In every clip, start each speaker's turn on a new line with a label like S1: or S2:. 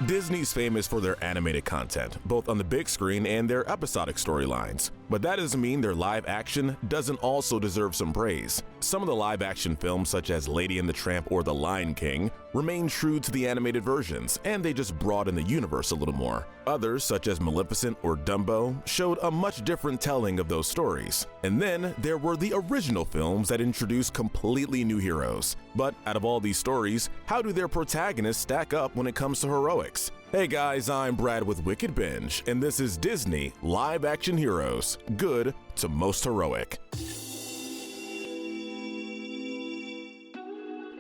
S1: Disney's famous for their animated content, both on the big screen and their episodic storylines. But that doesn't mean their live action doesn't also deserve some praise. Some of the live action films such as Lady and the Tramp or The Lion King remain true to the animated versions, and they just broaden the universe a little more. Others, such as Maleficent or Dumbo, showed a much different telling of those stories. And then there were the original films that introduced completely new heroes. But out of all these stories, how do their protagonists stack up when it comes to heroics? Hey guys, I'm Brad with Wicked Binge, and this is Disney Live Action Heroes, good to most heroic.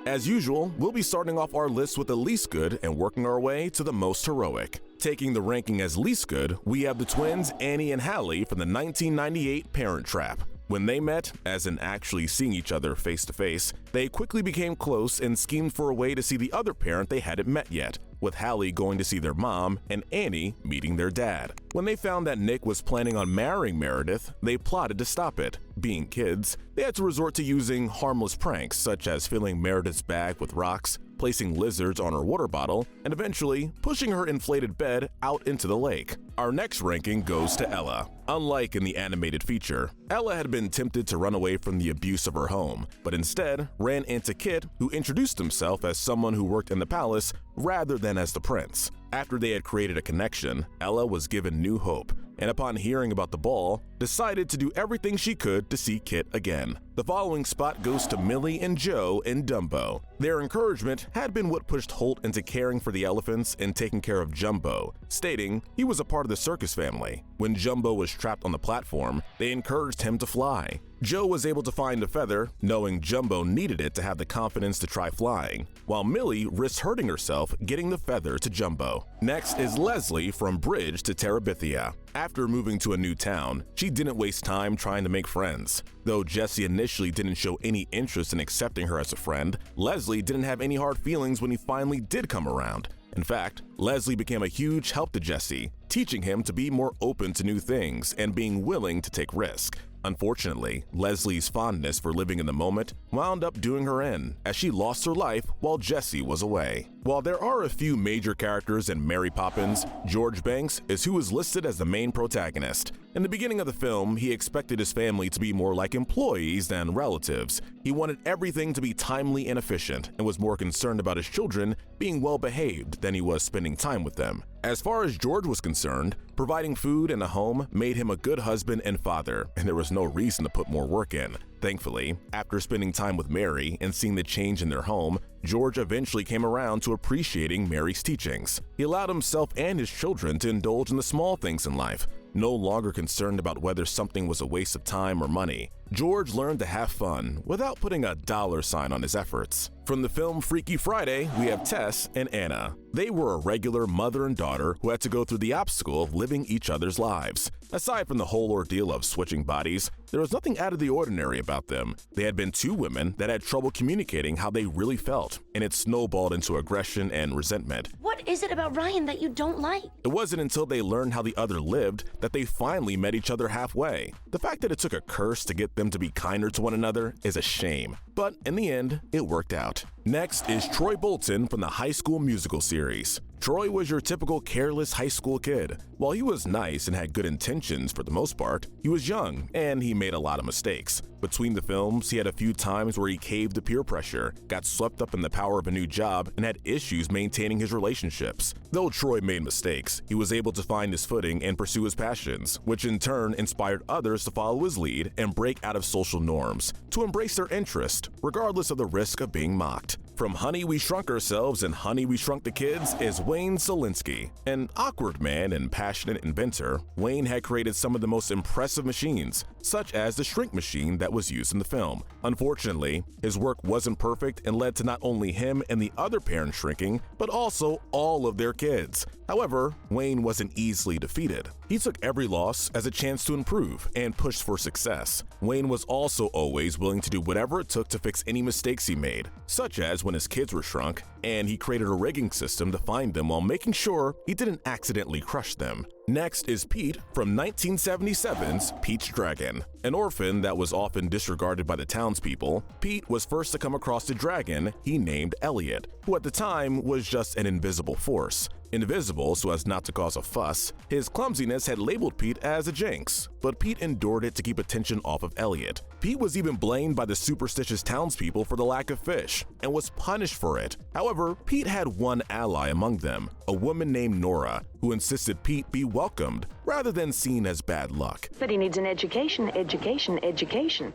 S1: As usual, we'll be starting off our list with the least good and working our way to the most heroic. Taking the ranking as least good, we have the twins Annie and Hallie from the 1998 Parent Trap. When they met, as in actually seeing each other face to face, they quickly became close and schemed for a way to see the other parent they hadn't met yet, with Hallie going to see their mom and Annie meeting their dad. When they found that Nick was planning on marrying Meredith, they plotted to stop it. Being kids, they had to resort to using harmless pranks such as filling Meredith's bag with rocks, placing lizards on her water bottle, and eventually pushing her inflated bed out into the lake. Our next ranking goes to Ella. Unlike in the animated feature, Ella had been tempted to run away from the abuse of her home, but instead ran into Kit, who introduced himself as someone who worked in the palace rather than as the prince. After they had created a connection, Ella was given new hope, and upon hearing about the ball, decided to do everything she could to see Kit again. The following spot goes to Millie and Joe in Dumbo. Their encouragement had been what pushed Holt into caring for the elephants and taking care of Jumbo, stating he was a part of the circus family. When Jumbo was trapped on the platform, they encouraged him to fly. Joe was able to find a feather, knowing Jumbo needed it to have the confidence to try flying, while Millie risked hurting herself getting the feather to Jumbo. Next is Leslie from Bridge to Terabithia. After moving to a new town, she didn't waste time trying to make friends. Though Jesse initially didn't show any interest in accepting her as a friend, Leslie didn't have any hard feelings when he finally did come around. In fact, Leslie became a huge help to Jesse, teaching him to be more open to new things and being willing to take risks. Unfortunately, Leslie's fondness for living in the moment wound up doing her in, as she lost her life while Jesse was away. While there are a few major characters in Mary Poppins, George Banks is who is listed as the main protagonist. In the beginning of the film, he expected his family to be more like employees than relatives. He wanted everything to be timely and efficient, and was more concerned about his children being well behaved than he was spending time with them. As far as George was concerned, providing food and a home made him a good husband and father, and there was no reason to put more work in. Thankfully, after spending time with Mary and seeing the change in their home, George eventually came around to appreciating Mary's teachings. He allowed himself and his children to indulge in the small things in life, no longer concerned about whether something was a waste of time or money. George learned to have fun without putting a dollar sign on his efforts. From the film Freaky Friday, we have Tess and Anna. They were a regular mother and daughter who had to go through the obstacle of living each other's lives. Aside from the whole ordeal of switching bodies, there was nothing out of the ordinary about them. They had been two women that had trouble communicating how they really felt, and it snowballed into aggression and resentment.
S2: What is it about Ryan that you don't like?
S1: It wasn't until they learned how the other lived that they finally met each other halfway. The fact that it took a curse to get them to be kinder to one another is a shame, but in the end, it worked out. Next is Troy Bolton from the High School Musical series. Troy was your typical careless high school kid. While he was nice and had good intentions for the most part, he was young and he made a lot of mistakes. Between the films, he had a few times where he caved to peer pressure, got swept up in the power of a new job, and had issues maintaining his relationships. Though Troy made mistakes, he was able to find his footing and pursue his passions, which in turn inspired others to follow his lead and break out of social norms, to embrace their interest, regardless of the risk of being mocked. From Honey, We Shrunk Ourselves and Honey, We Shrunk the Kids is Wayne Szalinski. An awkward man and passionate inventor, Wayne had created some of the most impressive machines, such as the shrink machine that was used in the film. Unfortunately, his work wasn't perfect and led to not only him and the other parents shrinking, but also all of their kids. However, Wayne wasn't easily defeated. He took every loss as a chance to improve and pushed for success. Wayne was also always willing to do whatever it took to fix any mistakes he made, such as when his kids were shrunk, and he created a rigging system to find them while making sure he didn't accidentally crush them. Next is Pete from 1977's Pete's Dragon. An orphan that was often disregarded by the townspeople, Pete was first to come across a dragon he named Elliot, who at the time was just an invisible force. Invisible so as not to cause a fuss, his clumsiness had labeled Pete as a jinx, but Pete endured it to keep attention off of Elliot. Pete was even blamed by the superstitious townspeople for the lack of fish, and was punished for it. However, Pete had one ally among them, a woman named Nora, who insisted Pete be welcomed rather than seen as bad luck.
S3: But he needs an education.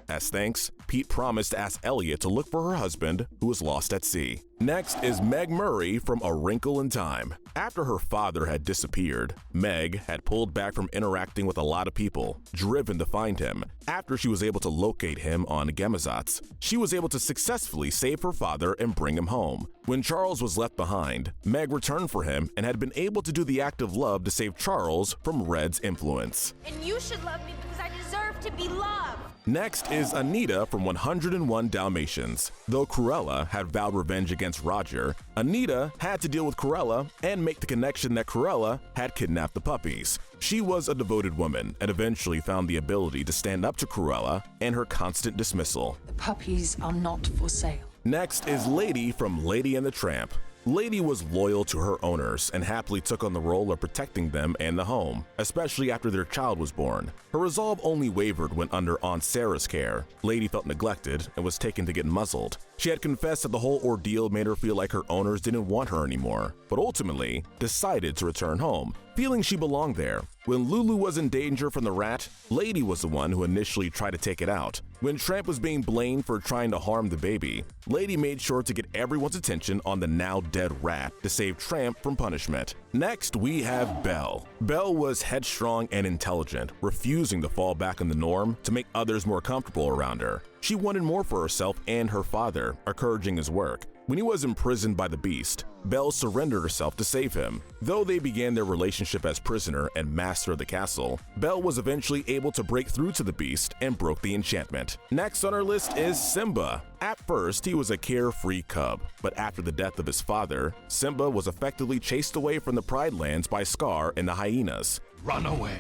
S1: As thanks, Pete promised to ask Elliot to look for her husband, who was lost at sea. Next is Meg Murray from A Wrinkle in Time. After her father had disappeared, Meg had pulled back from interacting with a lot of people, driven to find him. After she was able to locate him on Gemazats, she was able to successfully save her father and bring him home. When Charles was left behind, Meg returned for him and had been able to do the act of love to save Charles from Red's influence.
S4: And you should love me because I deserve to be loved.
S1: Next is Anita from 101 Dalmatians. Though Cruella had vowed revenge against Roger, Anita had to deal with Cruella and make the connection that Cruella had kidnapped the puppies. She was a devoted woman and eventually found the ability to stand up to Cruella and her constant dismissal.
S5: The puppies are not for sale.
S1: Next is Lady from Lady and the Tramp. Lady was loyal to her owners and happily took on the role of protecting them and the home, especially after their child was born. Her resolve only wavered when under Aunt Sarah's care. Lady felt neglected and was taken to get muzzled. She had confessed that the whole ordeal made her feel like her owners didn't want her anymore, but ultimately decided to return home, feeling she belonged there. When Lulu was in danger from the rat, Lady was the one who initially tried to take it out. When Tramp was being blamed for trying to harm the baby, Lady made sure to get everyone's attention on the now dead rat to save Tramp from punishment. Next, we have Belle. Belle was headstrong and intelligent, refusing to fall back on the norm to make others more comfortable around her. She wanted more for herself and her father, encouraging his work. When he was imprisoned by the Beast, Belle surrendered herself to save him. Though they began their relationship as prisoner and master of the castle, Belle was eventually able to break through to the Beast and broke the enchantment. Next on our list is Simba. At first, he was a carefree cub, but after the death of his father, Simba was effectively chased away from the Pride Lands by Scar and the hyenas.
S6: Run away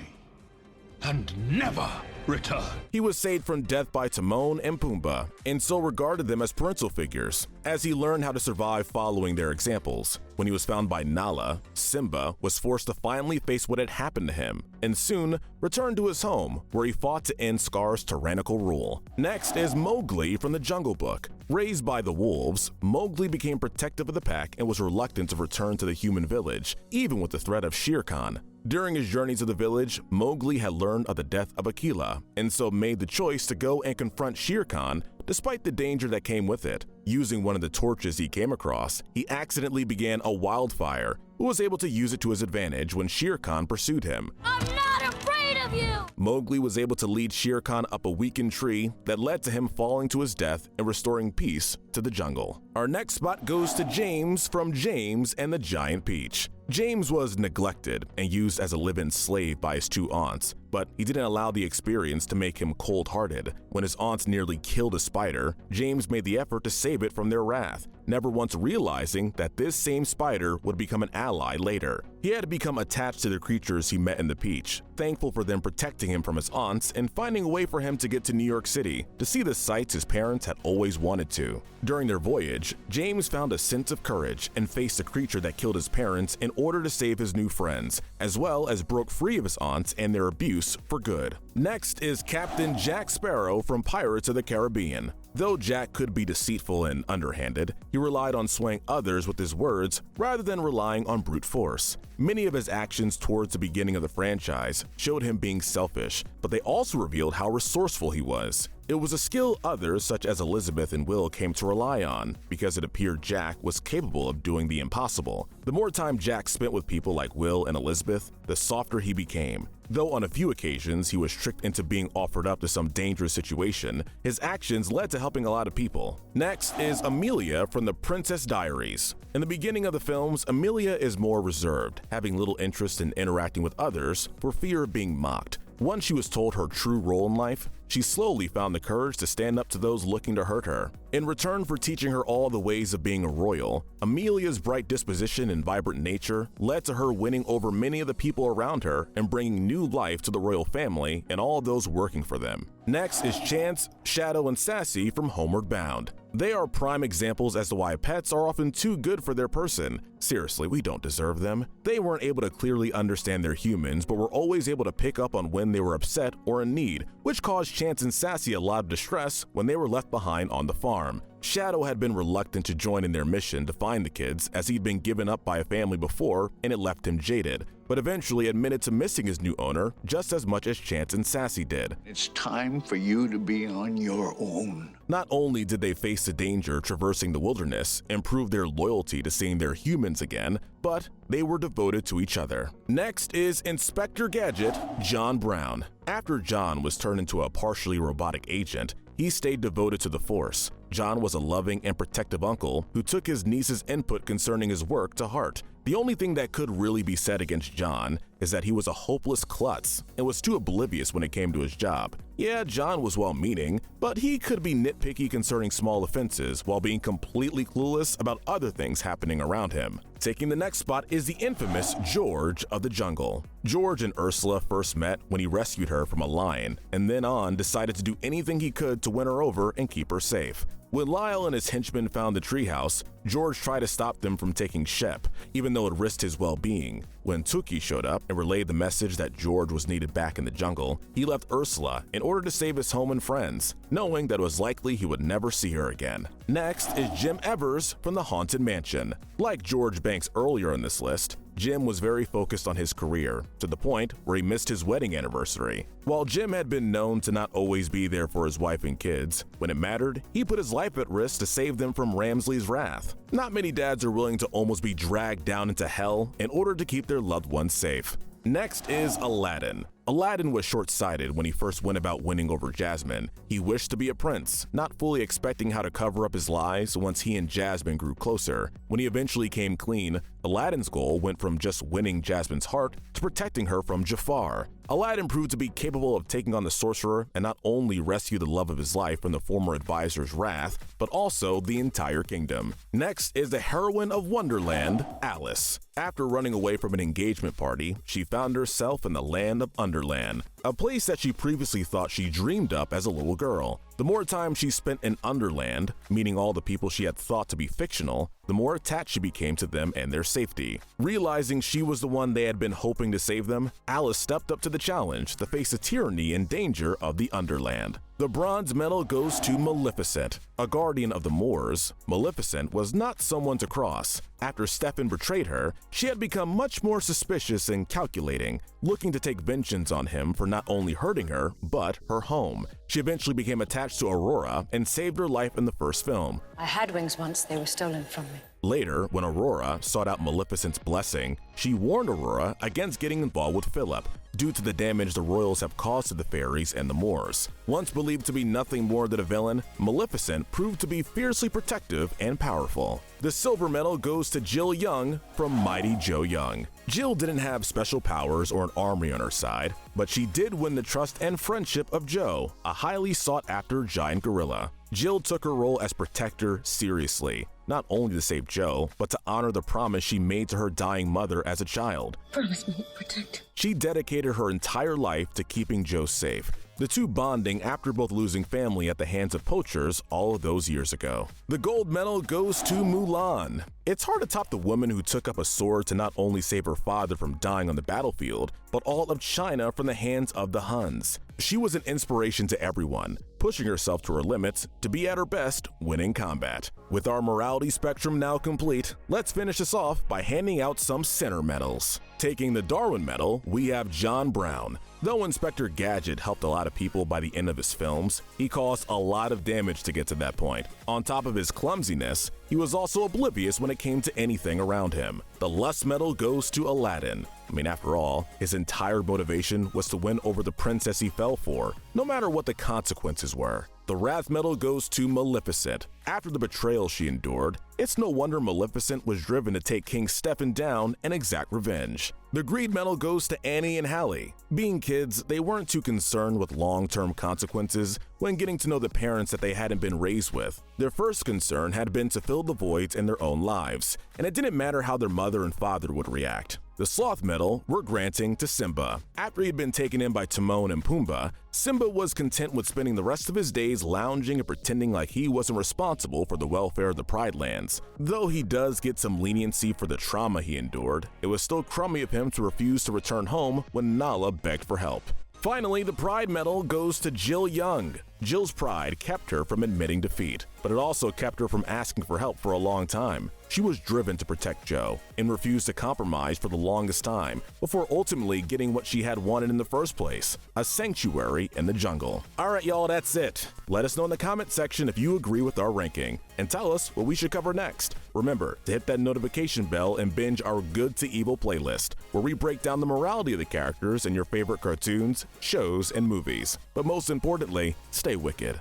S6: and never return.
S1: He was saved from death by Timon and Pumbaa, and so regarded them as parental figures, as he learned how to survive following their examples. When he was found by Nala, Simba was forced to finally face what had happened to him, and soon returned to his home, where he fought to end Scar's tyrannical rule. Next is Mowgli from the Jungle Book. Raised by the wolves, Mowgli became protective of the pack and was reluctant to return to the human village, even with the threat of Shere Khan. During his journey to the village, Mowgli had learned of the death of Akela, and so made the choice to go and confront Shere Khan despite the danger that came with it. Using one of the torches he came across, he accidentally began a wildfire, who was able to use it to his advantage when Shere Khan pursued him.
S4: I'm not afraid of you!
S1: Mowgli was able to lead Shere Khan up a weakened tree that led to him falling to his death and restoring peace to the jungle. Our next spot goes to James from James and the Giant Peach. James was neglected and used as a live-in slave by his two aunts, but he didn't allow the experience to make him cold-hearted. When his aunts nearly killed a spider, James made the effort to save it from their wrath, never once realizing that this same spider would become an ally later. He had to become attached to the creatures he met in the Peach, thankful for them protecting him from his aunts and finding a way for him to get to New York City to see the sights his parents had always wanted to. During their voyage, James found a sense of courage and faced a creature that killed his parents in order to save his new friends, as well as broke free of his aunts and their abuse for good. Next is Captain Jack Sparrow from Pirates of the Caribbean. Though Jack could be deceitful and underhanded, he relied on swaying others with his words rather than relying on brute force. Many of his actions towards the beginning of the franchise showed him being selfish, but they also revealed how resourceful he was. It was a skill others such as Elizabeth and Will came to rely on, because it appeared Jack was capable of doing the impossible. The more time Jack spent with people like Will and Elizabeth, the softer he became. Though on a few occasions he was tricked into being offered up to some dangerous situation, his actions led to helping a lot of people. Next is Amelia from The Princess Diaries. In the beginning of the films, Amelia is more reserved, having little interest in interacting with others for fear of being mocked. Once she was told her true role in life, she slowly found the courage to stand up to those looking to hurt her. In return for teaching her all the ways of being a royal, Amelia's bright disposition and vibrant nature led to her winning over many of the people around her and bringing new life to the royal family and all those working for them. Next is Chance, Shadow, and Sassy from Homeward Bound. They are prime examples as to why pets are often too good for their person. Seriously, we don't deserve them. They weren't able to clearly understand their humans, but were always able to pick up on when they were upset or in need, which caused Chance and Sassy a lot of distress when they were left behind on the farm. Shadow had been reluctant to join in their mission to find the kids as he'd been given up by a family before and it left him jaded, but eventually admitted to missing his new owner just as much as Chance and Sassy did.
S3: It's time for you to be on your own.
S1: Not only did they face the danger traversing the wilderness and prove their loyalty to seeing their humans again, but they were devoted to each other. Next is Inspector Gadget, John Brown. After John was turned into a partially robotic agent, he stayed devoted to the Force. John was a loving and protective uncle who took his niece's input concerning his work to heart. The only thing that could really be said against John is that he was a hopeless klutz and was too oblivious when it came to his job. Yeah, John was well-meaning, but he could be nitpicky concerning small offenses while being completely clueless about other things happening around him. Taking the next spot is the infamous George of the Jungle. George and Ursula first met when he rescued her from a lion, and then on decided to do anything he could to win her over and keep her safe. When Lyle and his henchmen found the treehouse, George tried to stop them from taking Shep, even though it risked his well-being. When Tuki showed up and relayed the message that George was needed back in the jungle, he left Ursula in order to save his home and friends, knowing that it was likely he would never see her again. Next is Jim Evers from the Haunted Mansion. Like George Banks earlier in this list, Jim was very focused on his career, to the point where he missed his wedding anniversary. While Jim had been known to not always be there for his wife and kids, when it mattered, he put his life at risk to save them from Ramsley's wrath. Not many dads are willing to almost be dragged down into hell in order to keep their loved ones safe. Next is Aladdin. Aladdin was short-sighted when he first went about winning over Jasmine. He wished to be a prince, not fully expecting how to cover up his lies once he and Jasmine grew closer. When he eventually came clean, Aladdin's goal went from just winning Jasmine's heart to protecting her from Jafar. Aladdin proved to be capable of taking on the sorcerer and not only rescue the love of his life from the former advisor's wrath, but also the entire kingdom. Next is the heroine of Wonderland, Alice. After running away from an engagement party, she found herself in the land of Underland, a place that she previously thought she dreamed up as a little girl. The more time she spent in Underland, meeting all the people she had thought to be fictional, the more attached she became to them and their safety. Realizing she was the one they had been hoping to save them, Alice stepped up to the challenge to face the tyranny and danger of the Underland. The bronze medal goes to Maleficent. A guardian of the Moors, Maleficent was not someone to cross. After Stefan betrayed her, she had become much more suspicious and calculating, looking to take vengeance on him for not only hurting her, but her home. She eventually became attached to Aurora and saved her life in the first film.
S5: I had wings once, they were stolen from me.
S1: Later, when Aurora sought out Maleficent's blessing, she warned Aurora against getting involved with Philip due to the damage the royals have caused to the fairies and the Moors. Once believed to be nothing more than a villain, Maleficent proved to be fiercely protective and powerful. The silver medal goes to Jill Young from Mighty Joe Young. Jill didn't have special powers or an army on her side, but she did win the trust and friendship of Joe, a highly sought-after giant gorilla. Jill took her role as protector seriously, not only to save Joe, but to honor the promise she made to her dying mother as a child.
S2: Promise me to protect.
S1: She dedicated her entire life to keeping Joe safe, the two bonding after both losing family at the hands of poachers all of those years ago. The gold medal goes to Mulan. It's hard to top the woman who took up a sword to not only save her father from dying on the battlefield, but all of China from the hands of the Huns. She was an inspiration to everyone, pushing herself to her limits to be at her best when in combat. With our morality spectrum now complete, let's finish this off by handing out some center medals. Taking the Darwin Medal, we have John Brown. Though Inspector Gadget helped a lot of people by the end of his films, he caused a lot of damage to get to that point. On top of his clumsiness, he was also oblivious when it came to anything around him. The Lust Medal goes to Aladdin. After all, his entire motivation was to win over the princess he fell for, no matter what the consequences were. The Wrath Medal goes to Maleficent. After the betrayal she endured, it's no wonder Maleficent was driven to take King Stefan down and exact revenge. The Greed Medal goes to Annie and Hallie. Being kids, they weren't too concerned with long-term consequences when getting to know the parents that they hadn't been raised with. Their first concern had been to fill the voids in their own lives, and it didn't matter how their mother and father would react. The Sloth Medal we're granting to Simba. After he'd been taken in by Timon and Pumbaa, Simba was content with spending the rest of his days lounging and pretending like he wasn't responsible for the welfare of the Pride Lands. Though he does get some leniency for the trauma he endured, it was still crummy of him to refuse to return home when Nala begged for help. Finally, the Pride Medal goes to Jill Young. Jill's pride kept her from admitting defeat, but it also kept her from asking for help for a long time. She was driven to protect Joe and refused to compromise for the longest time before ultimately getting what she had wanted in the first place, a sanctuary in the jungle. Alright y'all, that's it. Let us know in the comment section if you agree with our ranking, and tell us what we should cover next. Remember to hit that notification bell and binge our Good to Evil playlist, where we break down the morality of the characters in your favorite cartoons, shows, and movies. But most importantly, stay wicked.